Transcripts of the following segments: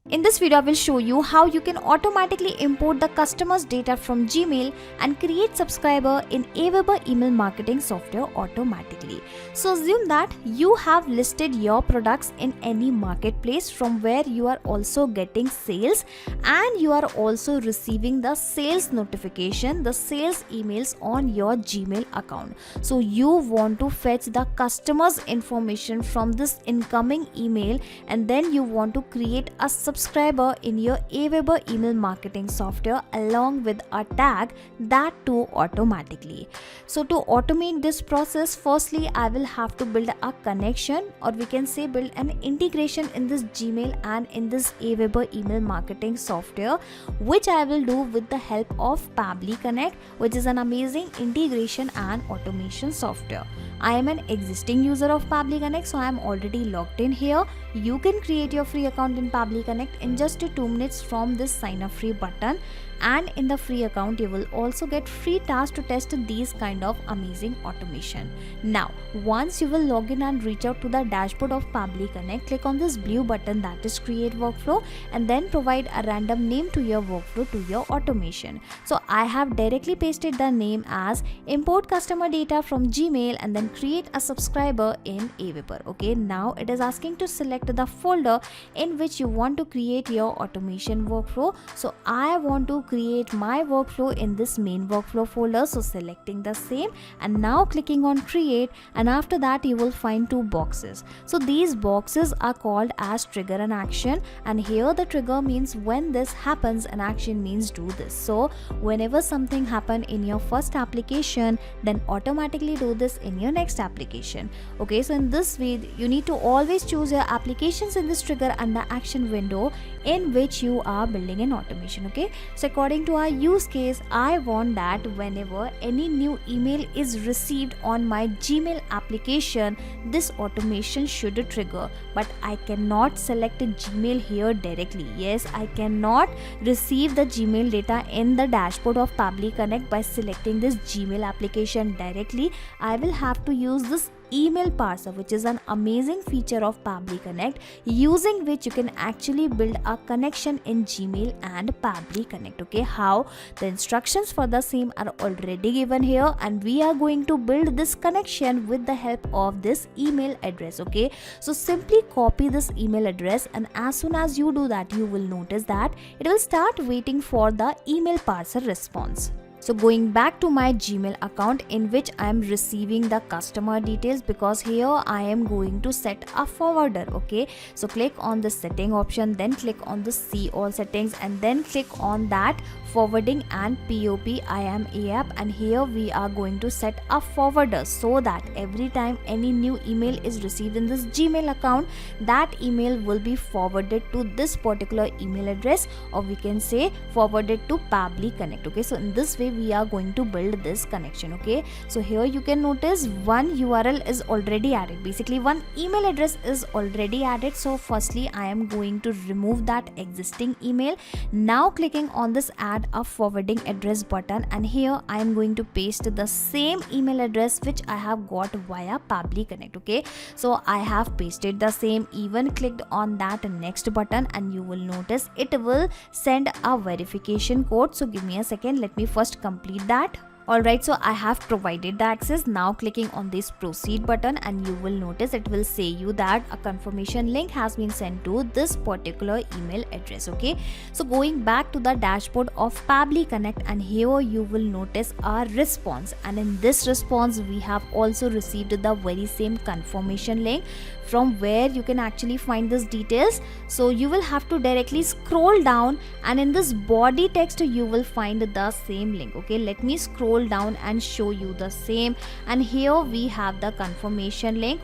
In this video, I will show you how you can automatically import the customer's data from Gmail and create subscriber in AWeber email marketing software automatically. So assume that you have listed your products in any marketplace from where you are also getting sales and you are also receiving the sales notification, the sales emails on your Gmail account. So you want to fetch the customer's information from this incoming email and then you want to create a subscriber in your AWeber email marketing software along with a tag, that too automatically. So to automate this process, firstly I will have to build a connection, or we can say build an integration in this Gmail and in this AWeber email marketing software, which I will do with the help of Pabbly Connect, which is an amazing integration and automation software. I am an existing user of Pabbly Connect, so I am already logged in here. You can create your free account in Pabbly Connect in just 2 minutes from this sign up free button, and in the free account you will also get free tasks to test these kind of amazing automation. Now once you will log in and reach out to the dashboard of Pabbly Connect, click on this blue button that is create workflow and then provide a random name to your workflow, to your automation. So I have directly pasted the name as import customer data from Gmail and then create a subscriber in AWeber. Okay, now it is asking to select the folder in which you want to create your automation workflow. So I want to create my workflow in this main workflow folder, so selecting the same and now clicking on create, and after that you will find 2 boxes. So these boxes are called as trigger and action, and here the trigger means when this happens and action means do this. So whenever something happen in your first application, then automatically do this in your next application. Okay, so in this way you need to always choose your applications in this trigger and the action window in which you are building an automation. Okay, so according to our use case, I want that whenever any new email is received on my Gmail application, this automation should trigger. But I cannot select a Gmail here directly. Yes, I cannot receive the Gmail data in the dashboard of Pabbly Connect by selecting this Gmail application directly. I will have to use this email parser, which is an amazing feature of Pabbly Connect, using which you can actually build a connection in Gmail and Pabbly Connect. Okay, how? The instructions for the same are already given here, and we are going to build this connection with the help of this email address. Okay, so simply copy this email address, and as soon as you do that, you will notice that it will start waiting for the email parser response. So going back to my Gmail account in which I am receiving the customer details, because here I am going to set a forwarder. Okay, so click on the setting option, then click on the see all settings and then click on that forwarding and POP IAM app, and here we are going to set a forwarder so that every time any new email is received in this Gmail account, that email will be forwarded to this particular email address, or we can say forwarded to Pabbly Connect. Okay, so in this way we are going to build this connection. Okay, so here you can notice one URL is already added, basically one email address is already added. So firstly I am going to remove that existing email. Now clicking on this add a forwarding address button, and here I am going to paste the same email address which I have got via Pabbly Connect. Okay, so I have pasted the same, even clicked on that next button, and you will notice it will send a verification code. So give me a second, let me first complete that. Alright, so I have provided the access. Now clicking on this proceed button, and you will notice it will say you that a confirmation link has been sent to this particular email address. Okay, so going back to the dashboard of Pabbly Connect, and here you will notice our response, and in this response we have also received the very same confirmation link from where you can actually find these details. So you will have to directly scroll down, and in this body text you will find the same link. Okay, let me scroll down and show you the same, and here we have the confirmation link.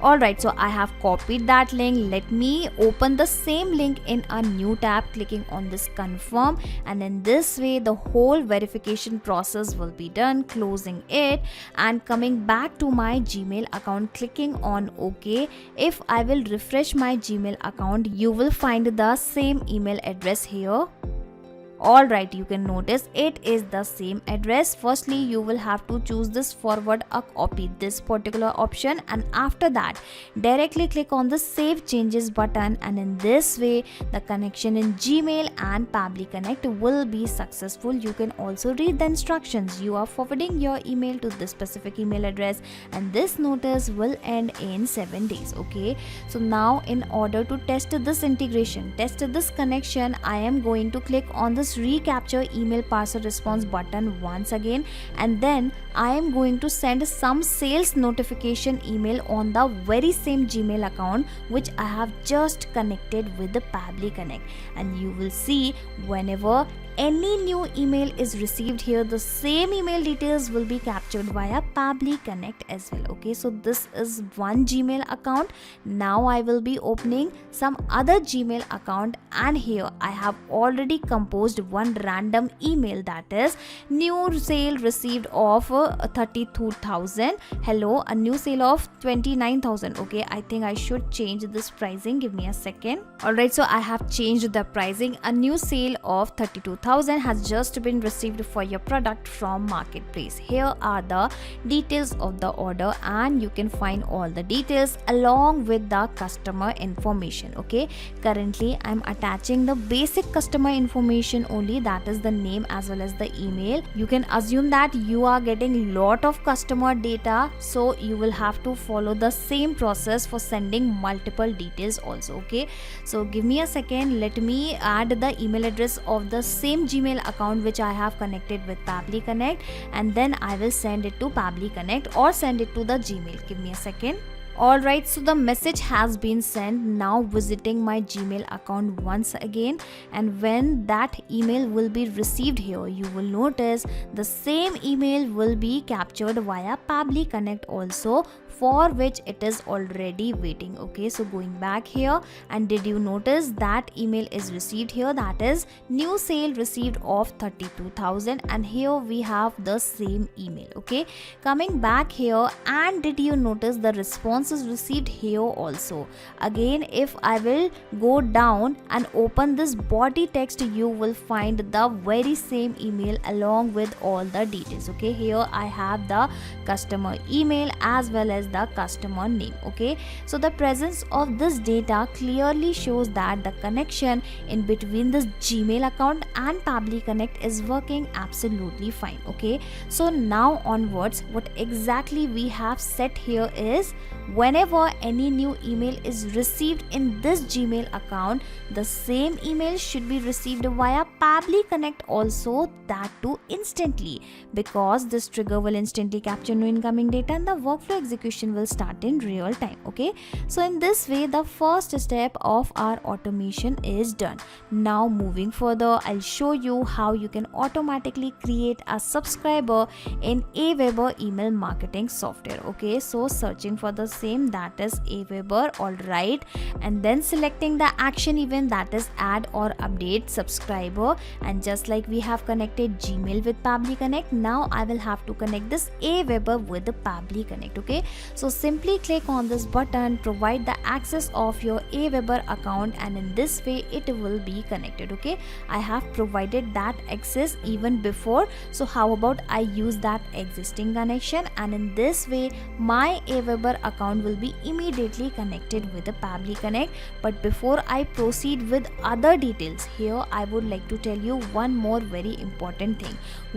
Alright, so I have copied that link. Let me open the same link in a new tab, clicking on this confirm, and in this way the whole verification process will be done. Closing it and coming back to my Gmail account, clicking on OK. If I will refresh my Gmail account, you will find the same email address here. Alright, you can notice it is the same address. Firstly, you will have to choose this forward a copy, this particular option, and after that directly click on the save changes button, and in this way the connection in Gmail and Pabbly Connect will be successful. You can also read the instructions. You are forwarding your email to this specific email address and this notice will end in 7 days. Okay, so now in order to test this integration, test this connection, I am going to click on this recapture email parser response button once again, and then I am going to send some sales notification email on the very same Gmail account which I have just connected with the Pabbly Connect, and you will see whenever any new email is received here, the same email details will be captured via Pabbly Connect as well. Okay, so this is one Gmail account. Now I will be opening some other Gmail account, and here I have already composed one random email, that is new sale received of 32,000. Hello, a new sale of 29,000. Okay, I think I should change this pricing. Give me a second. Alright, so I have changed the pricing. A new sale of 32,000 has just been received for your product from marketplace. Here are the details of the order, and you can find all the details along with the customer information. Okay, currently I'm attaching the basic customer information only, that is the name as well as the email. You can assume that you are getting lot of customer data, so you will have to follow the same process for sending multiple details also. Okay, so give me a second, let me add the email address of the same Gmail account which I have connected with Pabbly Connect, and then I will send it to Pabbly Connect or send it to the Gmail. Give me a second. Alright, so the message has been sent. Now visiting my Gmail account once again, and when that email will be received here, you will notice the same email will be captured via Pabbly Connect also, for which it is already waiting. Okay, so going back here, and did you notice that email is received here, that is new sale received of 32,000, and here we have the same email. Okay, coming back here, and did you notice the response is received here also. Again, if I will go down and open this body text, you will find the very same email along with all the details. Okay, here I have the customer email as well as the customer name. Okay, so the presence of this data clearly shows that the connection in between this Gmail account and Pabbly Connect is working absolutely fine. Okay, so now onwards, what exactly we have set here is whenever any new email is received in this Gmail account, the same email should be received via Pabbly Connect also, that too instantly, because this trigger will instantly capture new incoming data and the workflow execution will start in real time. Okay, so in this way the first step of our automation is done. Now moving further, I'll show you how you can automatically create a subscriber in AWeber email marketing software. Okay, so searching for the same, that is AWeber. Alright, and then selecting the action event, that is add or update subscriber, and just like we have connected Gmail with Pabbly Connect, now I will have to connect this AWeber with the Pabbly Connect. Okay, so simply click on this button, provide the access of your AWeber account, and in this way it will be connected. Okay, I have provided that access even before, so how about I use that existing connection, and in this way my AWeber account will be immediately connected with the Pabbly Connect. But before I proceed with other details, here I would like to tell you one more very important thing.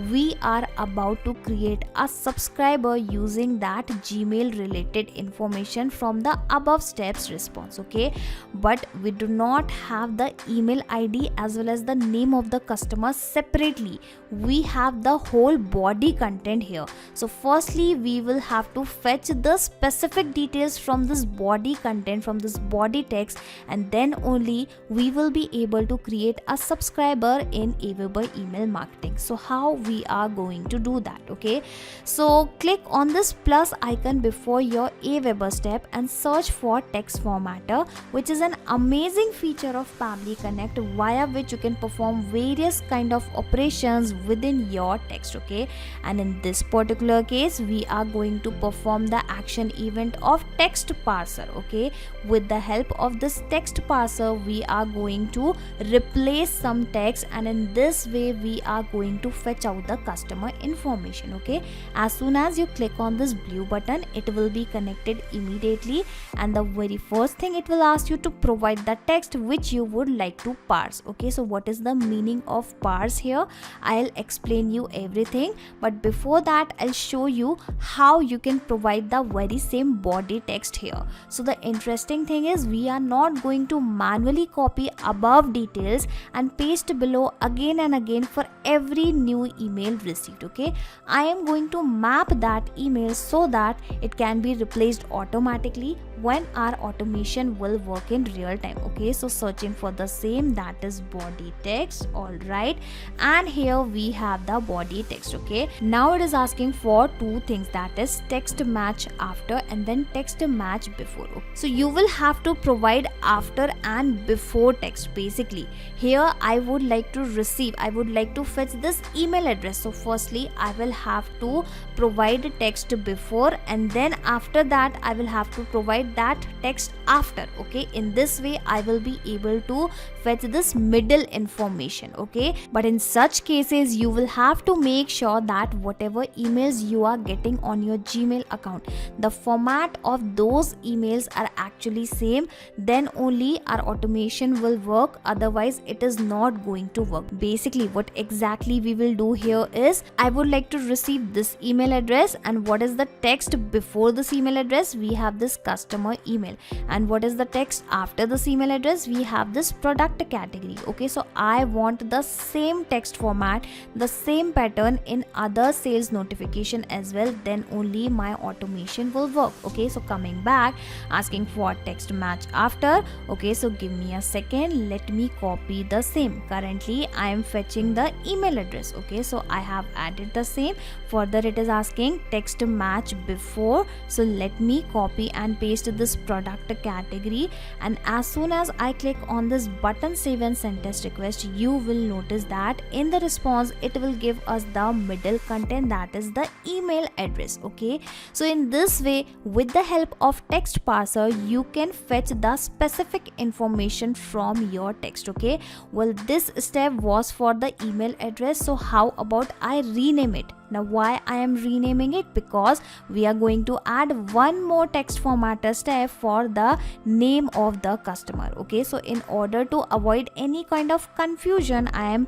We are about to create a subscriber using that Gmail related information from the above steps response. Okay, but we do not have the email ID as well as the name of the customer separately. We have the whole body content here. So firstly we will have to fetch the specific details from this body content, from this body text, and then only we will be able to create a subscriber in AWeber email marketing. So how we are going to do that? Okay, so click on this plus icon before for your AWeber step and search for text formatter, which is an amazing feature of Pabbly Connect via which you can perform various kind of operations within your text. Okay, and in this particular case we are going to perform the action event of text parser. Okay, with the help of this text parser we are going to replace some text, and in this way we are going to fetch out the customer information. Okay, as soon as you click on this blue button, it will be connected immediately, and the very first thing it will ask you to provide the text which you would like to parse. Okay, so what is the meaning of parse here? I'll explain you everything, but before that I'll show you how you can provide the very same body text here. So the interesting thing is we are not going to manually copy above details and paste below again and again for every new email received. Okay, I am going to map that email so that it can be replaced automatically when our automation will work in real time. Okay, so searching for the same, that is body text. All right, and here we have the body text. Okay, now it is asking for two things, that is text match after and then text match before. So you will have to provide after and before text. Basically here I would like to fetch this email address. So firstly I will have to provide text before, and then after that I will have to provide that text after. Okay, in this way I will be able to fetch this middle information. Okay, but in such cases you will have to make sure that whatever emails you are getting on your Gmail account, the format of those emails are actually same, then only our automation will work, otherwise it is not going to work. Basically what exactly we will do here is I would like to receive this email address, and what is the text before this email address? We have this customer email. And what is the text after this email address? We have this product category. Okay, so I want the same text format, the same pattern in other sales notification as well, then only my automation will work. Okay, so coming back, asking for text match after. Okay, so give me a second, let me copy the same. Currently I am fetching the email address. Okay, so I have added the same. Further it is asking text match before, so let me copy and paste this product category, and as soon as I click on this button save and send test request, you will notice that in the response it will give us the middle content, that is the email address. Okay, so in this way with the help of text parser you can fetch the specific information from your text. Okay, well this step was for the email address, so how about I rename it? Now why I am renaming it? Because we are going to add one more text formatter step for the name of the customer. Okay, so in order to avoid any kind of confusion I'm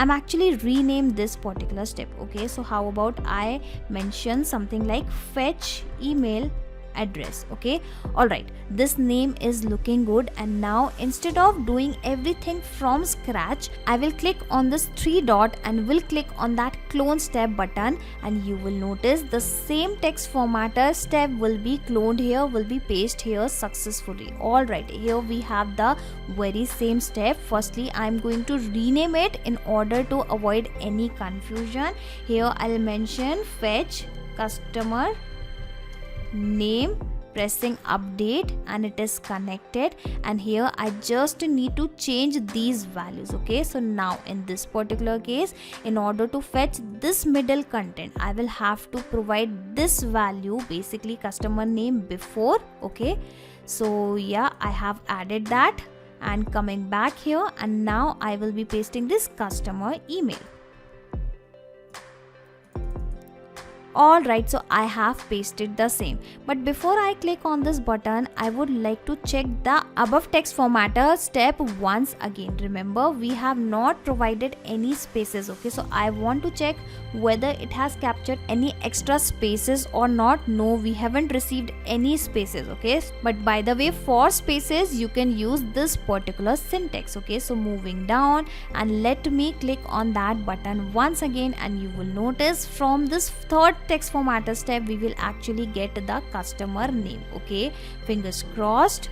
actually rename this particular step. Okay, so how about I mention something like fetch email address. Okay, all right, this name is looking good, and now instead of doing everything from scratch I will click on this three dot and will click on that clone step button, and you will notice the same text formatter step will be cloned here, will be pasted here successfully. All right, here we have the very same step. Firstly I'm going to rename it in order to avoid any confusion. Here I'll mention fetch customer name, pressing update, and it is connected, and here I just need to change these values. Okay, so now in this particular case in order to fetch this middle content I will have to provide this value, basically customer name before. Okay, so yeah, I have added that, and coming back here, and now I will be pasting this customer email. Alright, so I have pasted the same, but before I click on this button I would like to check the above text formatter step once again. Remember we have not provided any spaces. Okay, so I want to check whether it has captured any extra spaces or not. No, we haven't received any spaces. Okay, but by the way, for spaces you can use this particular syntax. Okay, so moving down, and let me click on that button once again, and you will notice from this third text formatter step we will actually get the customer name. Okay, fingers crossed.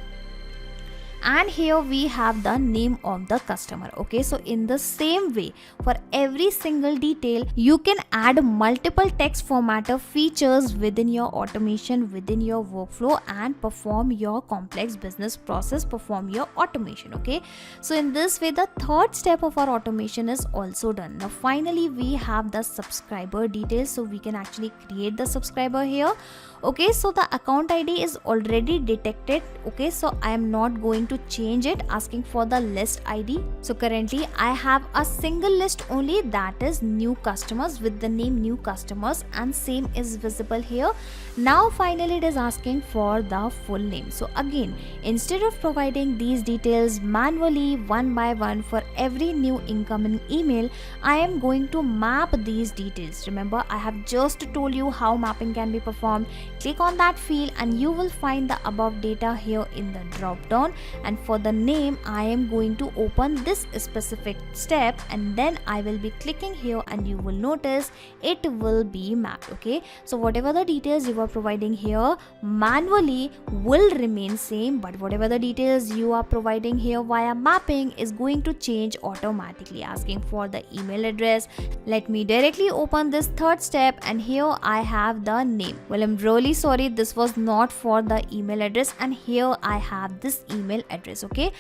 and here we have the name of the customer. Okay, so in the same way, for every single detail you can add multiple text formatter features within your automation, within your workflow, and perform your complex business process, perform your automation. Okay, so in this way the third step of our automation is also done. Now finally we have the subscriber details, so we can actually create the subscriber here. Okay, so the account ID is already detected. Okay, so I am not going to change it, asking for the list ID. So currently I have a single list only, that is new customers, with the name new customers, and same is visible here. Now finally it is asking for the full name. So again, instead of providing these details manually one by one for every new incoming email, I am going to map these details. Remember, I have just told you how mapping can be performed. Click on that field and you will find the above data here in the drop down, and for the name I am going to open this specific step, and then I will be clicking here and you will notice it will be mapped. Okay, so whatever the details you are providing here manually will remain same, but whatever the details you are providing here via mapping is going to change automatically. Asking for the email address, let me directly open this third step, and here I have the name. Well, I'm really sorry, this was not for the email address, and here I have this email address. Okay,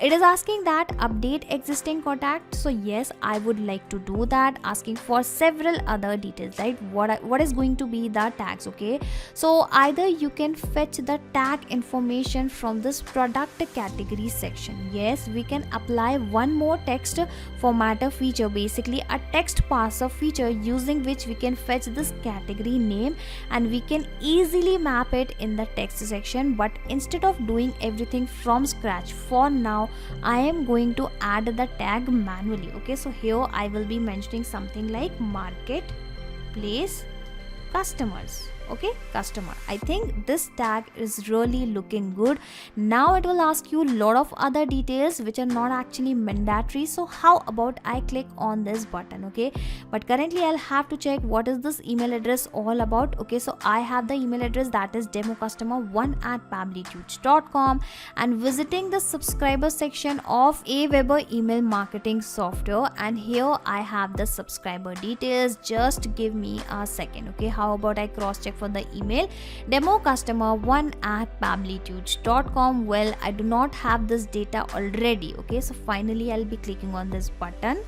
it is asking that update existing contact, so yes, I would like to do that, asking for several other details, right? What is going to be the tags? Okay, so either you can fetch the tag information from this product category section. Yes, we can apply one more text formatter feature, basically a text parser feature, using which we can fetch this category name and we can easily map it in the text section. But instead of doing everything from scratch, for now I am going to add the tag manually. Okay, so here I will be mentioning something like marketplace customers. Okay, customer. I think this tag is really looking good. Now it will ask you a lot of other details which are not actually mandatory, so how about I click on this button? Okay, but currently I'll have to check what is this email address all about. Okay, so I have the email address, that is democustomer1@pabblytudes.com, and visiting the subscriber section of AWeber email marketing software, and here I have the subscriber details. Just give me a second. Okay, how about I cross check for the email, democustomer1@pabblytudes.com. Well, I do not have this data already. Okay, so finally I'll be clicking on this button,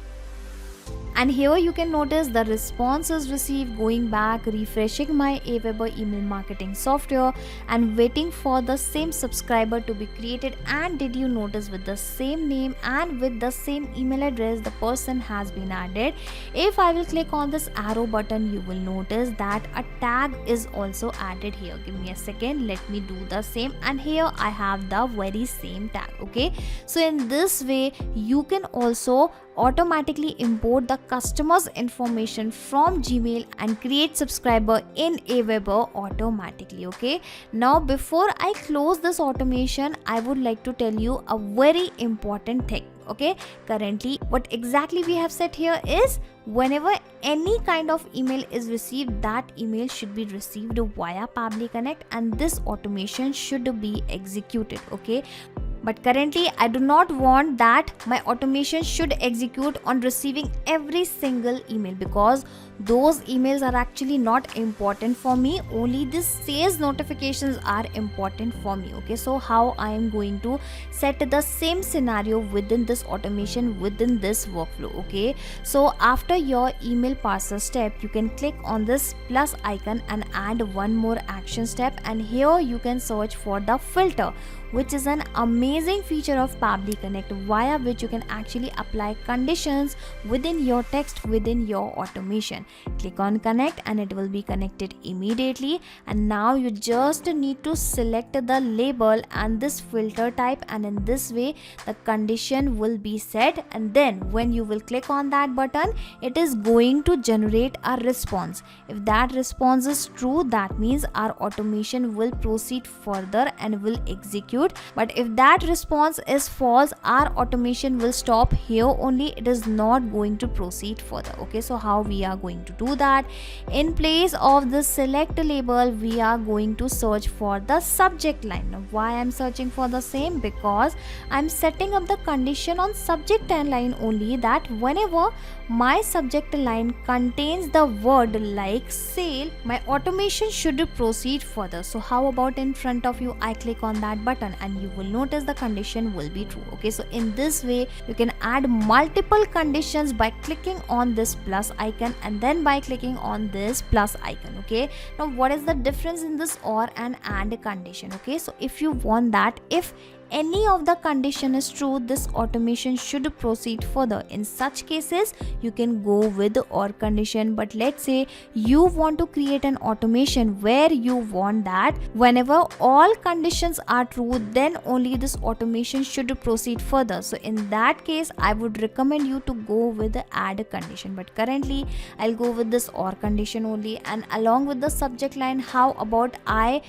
and here you can notice the response is received. Going back, refreshing my AWeber email marketing software and waiting for the same subscriber to be created, and did you notice with the same name and with the same email address the person has been added. If I will click on this arrow button, you will notice that a tag is also added here. Give me a second, let me do the same, and here I have the very same tag. Okay, so in this way you can also automatically import the customer's information from Gmail and create subscriber in AWeber automatically. Okay, now before I close this automation, I would like to tell you a very important thing. Okay, currently what exactly we have said here is whenever any kind of email is received, that email should be received via Pabbly Connect and this automation should be executed. Okay, but currently I do not want that my automation should execute on receiving every single email, because those emails are actually not important for me. Only this sales notifications are important for me. Okay, so how I am going to set the same scenario within this automation, within this workflow. Okay, so after your email parser step, you can click on this plus icon and add one more action step, and here you can search for the filter, which is an amazing feature of Pabbly Connect, via which you can actually apply conditions within your text, within your automation. Click on connect and it will be connected immediately, and now you just need to select the label and this filter type, and in this way the condition will be set, and then when you will click on that button, it is going to generate a response. If that response is true, that means our automation will proceed further and will execute execute. But if that response is false, our automation will stop here only. It is not going to proceed further. Okay, so how we are going to do that? In place of the select label, we are going to search for the subject line. Now why I'm searching for the same? Because I'm setting up the condition on subject line only, that whenever my subject line contains the word like sale, my automation should proceed further. So how about in front of you, I click on that button and you will notice the condition will be true. Okay, so in this way you can add multiple conditions by clicking on this plus icon and then by clicking on this plus icon. Okay, now what is the difference in this or and condition? Okay, so if you want that if any of the condition is true, this automation should proceed further. In such cases you can go with or condition. But let's say you want to create an automation where you want that whenever all conditions are true, then only this automation should proceed further. So in that case I would recommend you to go with the add condition, but currently I'll go with this or condition only. And along with the subject line, how about I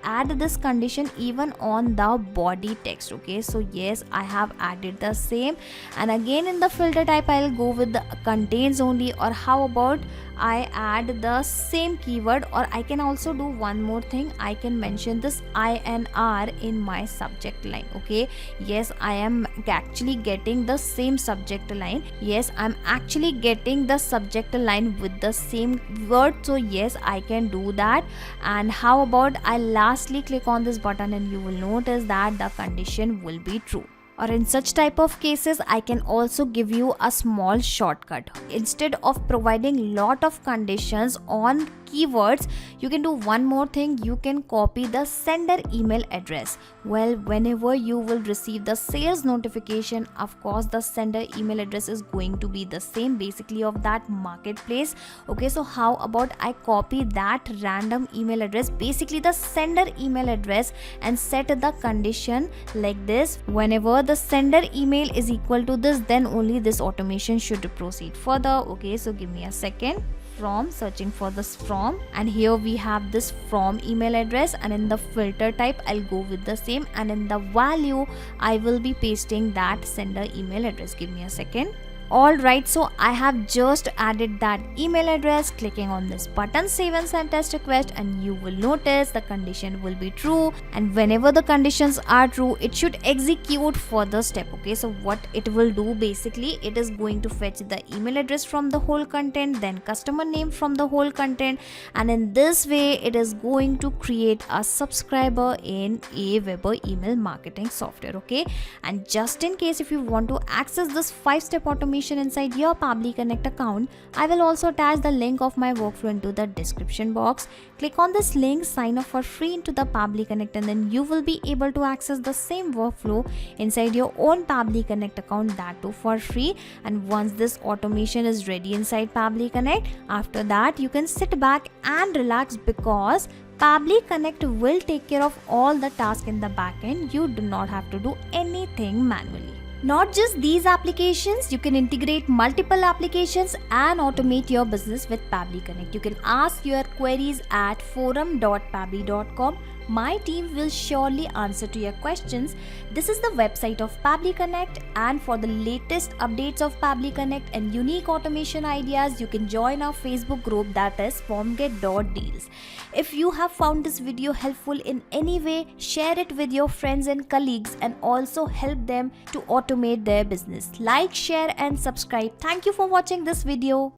add this condition even on the body text. Okay, so yes, I have added the same. And again in the filter type I'll go with the contains only. Or how about I add the same keyword, or I can also do one more thing, I can mention this INR in my subject line. Okay, yes, I am actually getting the same subject line. Yes, I'm actually getting the subject line with the same word, so yes, I can do that. And how about I lastly click on this button and you will notice that the condition will be true. Or in such type of cases I can also give you a small shortcut. Instead of providing lot of conditions on keywords, you can do one more thing. You can copy the sender email address. Well, whenever you will receive the sales notification, of course the sender email address is going to be the same basically of that marketplace. Okay, so how about I copy that random email address, basically the sender email address, and set the condition like this: whenever the sender email is equal to this, then only this automation should proceed further. Okay, so give me a second. From, searching for this from, and here we have this from email address, and in the filter type I'll go with the same, and in the value I will be pasting that sender email address. Give me a second. Alright, so I have just added that email address. Clicking on this button, save and send test request, and you will notice the condition will be true. And whenever the conditions are true, it should execute further step. Okay, so what it will do, basically it is going to fetch the email address from the whole content, then customer name from the whole content, and in this way it is going to create a subscriber in AWeber email marketing software. Okay, and just in case if you want to access this 5-step automation inside your Pabbly Connect account, I will also attach the link of my workflow into the description box. Click on this link, sign up for free into the Pabbly Connect, and then you will be able to access the same workflow inside your own Pabbly Connect account, that too for free. And once this automation is ready inside Pabbly Connect, after that you can sit back and relax, because Pabbly Connect will take care of all the tasks in the backend. You do not have to do anything manually. Not just these applications, you can integrate multiple applications and automate your business with Pabbly Connect. You can ask your queries at forum.pabbly.com. My team will surely answer to your questions. This is the website of Pabbly Connect, and for the latest updates of Pabbly Connect and unique automation ideas, you can join our Facebook group, that is formget.deals. If you have found this video helpful in any way, share it with your friends and colleagues and also help them to automate their business. Like, share and subscribe. Thank you for watching this video.